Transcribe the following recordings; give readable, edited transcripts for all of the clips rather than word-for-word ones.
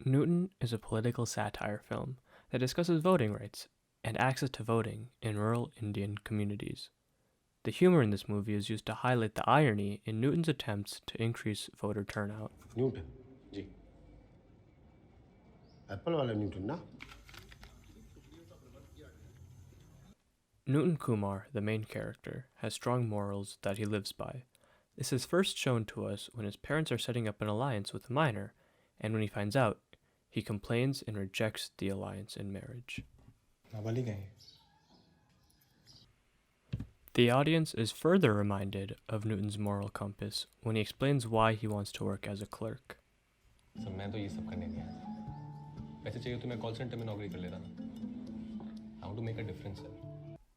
Newton is a political satire film that discusses voting rights and access to voting in rural Indian communities. The humor in this movie is used to highlight the irony in Newton's attempts to increase voter turnout. Newton ji apple वाला Newton ना Newton Kumar, the main character, has strong morals that he lives by. This is first shown to us when his parents are setting up an alliance with a minor, and when he finds out, he complains and rejects the alliance in marriage. नाबालिग हैं ये। The audience is further reminded of Newton's moral compass when he explains why he wants to work as a clerk. Sir मैं तो ये सब करने नहीं आया। पैसे चाहिए तो मैं कॉल सेंटर में नौकरी कर लेता ना। I want to make a difference, sir.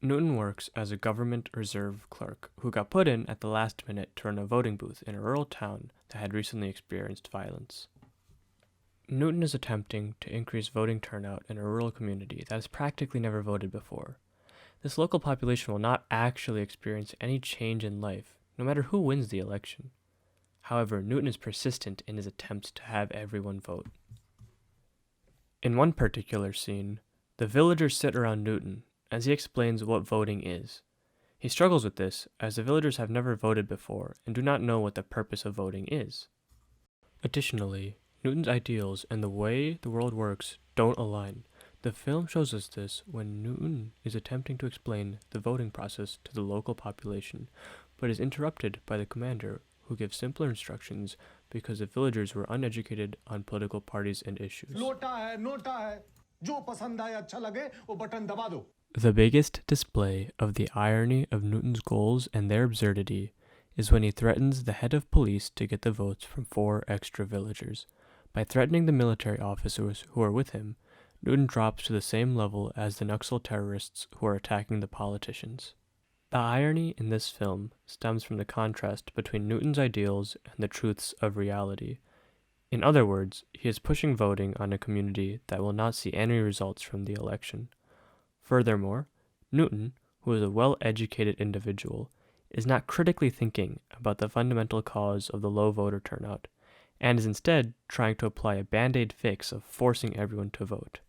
Newton works as a government reserve clerk who got put in at the last minute to run a voting booth in a rural town that had recently experienced violence. Newton is attempting to increase voting turnout in a rural community that has practically never voted before. This local population will not actually experience any change in life, no matter who wins the election. However, Newton is persistent in his attempts to have everyone vote. In one particular scene, the villagers sit around Newton as he explains what voting is. He struggles with this, as the villagers have never voted before and do not know what the purpose of voting is. Additionally, Newton's ideals and the way the world works don't align. The film shows us this when Newton is attempting to explain the voting process to the local population, but is interrupted by the commander, who gives simpler instructions because the villagers were uneducated on political parties and issues. The biggest display of the irony of Newton's goals and their absurdity is when he threatens the head of police to get the votes from 4 extra villagers. By threatening the military officers who are with him, Newton drops to the same level as the Naxal terrorists who are attacking the politicians. The irony in this film stems from the contrast between Newton's ideals and the truths of reality. In other words, he is pushing voting on a community that will not see any results from the election. Furthermore, Newton, who is a well-educated individual, is not critically thinking about the fundamental cause of the low voter turnout, and is instead trying to apply a band-aid fix of forcing everyone to vote.